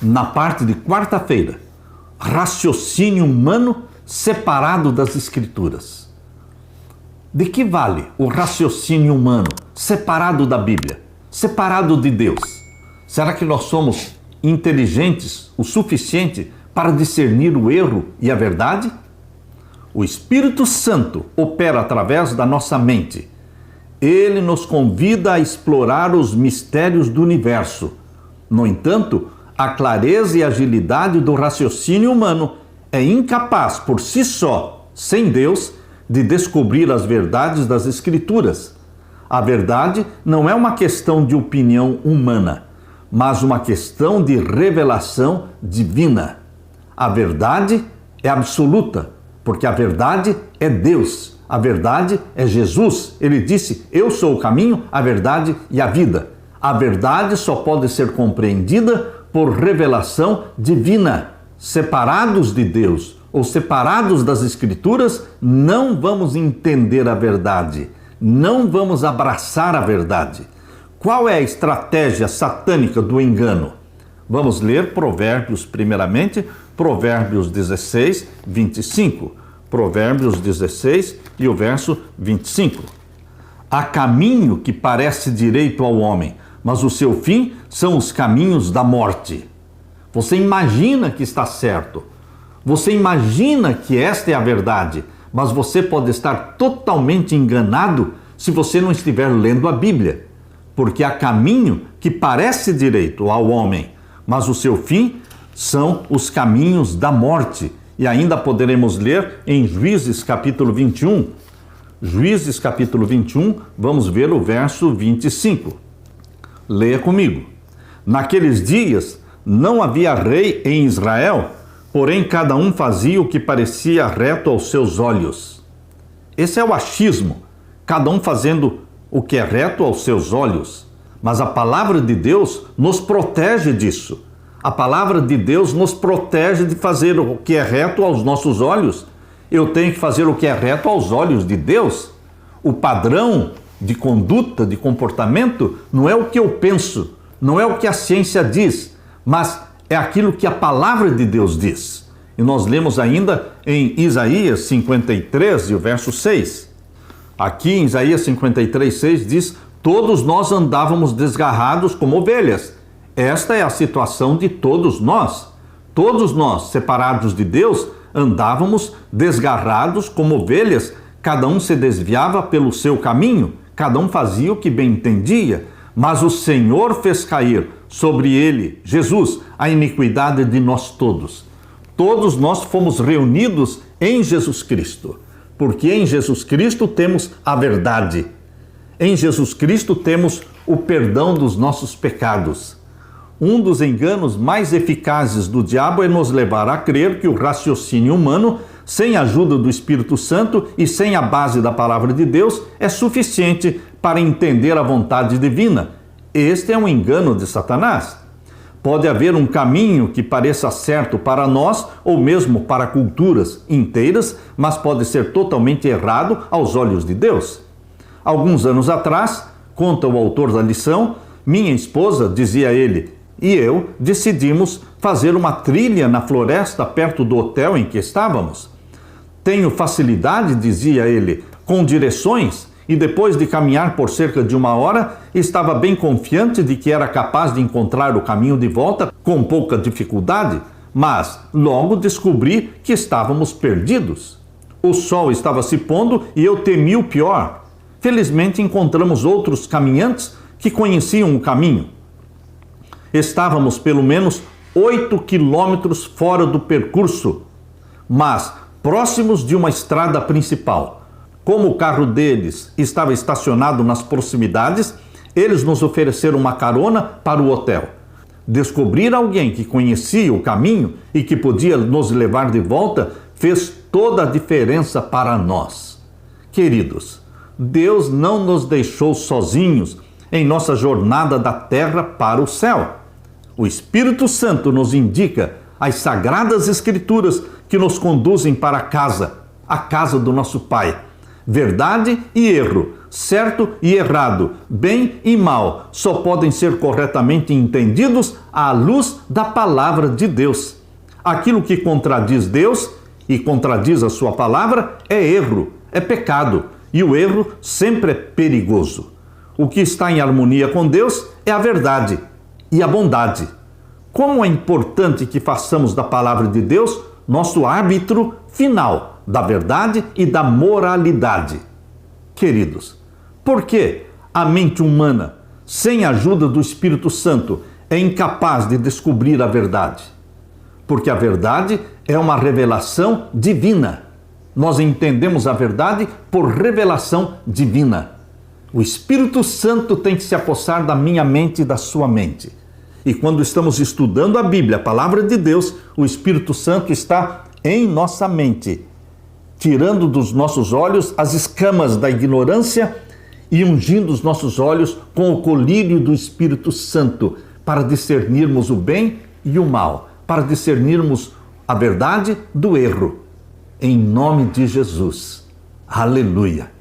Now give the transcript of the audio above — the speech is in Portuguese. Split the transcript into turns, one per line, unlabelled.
na parte de quarta-feira, raciocínio humano separado das Escrituras. De que vale o raciocínio humano separado da Bíblia, separado de Deus? Será que nós somos inteligentes o suficiente para discernir o erro e a verdade? O Espírito Santo opera através da nossa mente. Ele nos convida a explorar os mistérios do universo. No entanto, a clareza e agilidade do raciocínio humano é incapaz por si só, sem Deus, de descobrir as verdades das Escrituras. A verdade não é uma questão de opinião humana, mas uma questão de revelação divina. A verdade é absoluta, porque a verdade é Deus. A verdade é Jesus. Ele disse: eu sou o caminho, a verdade e a vida. A verdade só pode ser compreendida por revelação divina. Separados de Deus ou separados das Escrituras, não vamos entender a verdade, não vamos abraçar a verdade. Qual é a estratégia satânica do engano? Vamos ler Provérbios primeiramente, Provérbios 16, 25. Provérbios 16 e o verso 25. Há caminho que parece direito ao homem, mas o seu fim são os caminhos da morte. Você imagina que está certo, você imagina que esta é a verdade, mas você pode estar totalmente enganado se você não estiver lendo a Bíblia. Porque há caminho que parece direito ao homem, mas o seu fim são os caminhos da morte. E ainda poderemos ler em Juízes capítulo 21. Juízes capítulo 21, vamos ver o verso 25. Leia comigo. Naqueles dias não havia rei em Israel, porém cada um fazia o que parecia reto aos seus olhos. Esse é o achismo, cada um fazendo o que é reto aos seus olhos. Mas a palavra de Deus nos protege disso. A palavra de Deus nos protege de fazer o que é reto aos nossos olhos. Eu tenho que fazer o que é reto aos olhos de Deus. O padrão de conduta, de comportamento, não é o que eu penso, não é o que a ciência diz, mas é aquilo que a palavra de Deus diz. E nós lemos ainda em Isaías 53, e o verso 6. Aqui em Isaías 53, 6 diz: todos nós andávamos desgarrados como ovelhas. Esta é a situação de todos nós. Todos nós, separados de Deus, andávamos desgarrados como ovelhas. Cada um se desviava pelo seu caminho, cada um fazia o que bem entendia. Mas o Senhor fez cair sobre ele, Jesus, a iniquidade de nós todos. Todos nós fomos reunidos em Jesus Cristo, porque em Jesus Cristo temos a verdade. Em Jesus Cristo temos o perdão dos nossos pecados. Um dos enganos mais eficazes do diabo é nos levar a crer que o raciocínio humano, sem a ajuda do Espírito Santo e sem a base da palavra de Deus, é suficiente para entender a vontade divina. Este é um engano de Satanás. Pode haver um caminho que pareça certo para nós ou mesmo para culturas inteiras, mas pode ser totalmente errado aos olhos de Deus. Alguns anos atrás, conta o autor da lição, minha esposa, dizia ele, e eu decidimos fazer uma trilha na floresta perto do hotel em que estávamos. Tenho facilidade, dizia ele, com direções, e depois de caminhar por cerca de 1 hora, estava bem confiante de que era capaz de encontrar o caminho de volta com pouca dificuldade, mas logo descobri que estávamos perdidos. O sol estava se pondo e eu temi o pior. Felizmente encontramos outros caminhantes que conheciam o caminho. Estávamos pelo menos 8 quilômetros fora do percurso, mas próximos de uma estrada principal. Como o carro deles estava estacionado nas proximidades, eles nos ofereceram uma carona para o hotel. Descobrir alguém que conhecia o caminho e que podia nos levar de volta fez toda a diferença para nós. Queridos, Deus não nos deixou sozinhos em nossa jornada da terra para o céu. O Espírito Santo nos indica as sagradas Escrituras que nos conduzem para a casa do nosso Pai. Verdade e erro, certo e errado, bem e mal, só podem ser corretamente entendidos à luz da palavra de Deus. Aquilo que contradiz Deus e contradiz a sua palavra é erro, é pecado, e o erro sempre é perigoso. O que está em harmonia com Deus é a verdade e a bondade. Como é importante que façamos da palavra de Deus nosso árbitro final da verdade e da moralidade. Queridos, por que a mente humana, sem a ajuda do Espírito Santo, é incapaz de descobrir a verdade? Porque a verdade é uma revelação divina. Nós entendemos a verdade por revelação divina. O Espírito Santo tem que se apossar da minha mente e da sua mente. E quando estamos estudando a Bíblia, a palavra de Deus, o Espírito Santo está em nossa mente, tirando dos nossos olhos as escamas da ignorância e ungindo os nossos olhos com o colírio do Espírito Santo, para discernirmos o bem e o mal, para discernirmos a verdade do erro. Em nome de Jesus. Aleluia.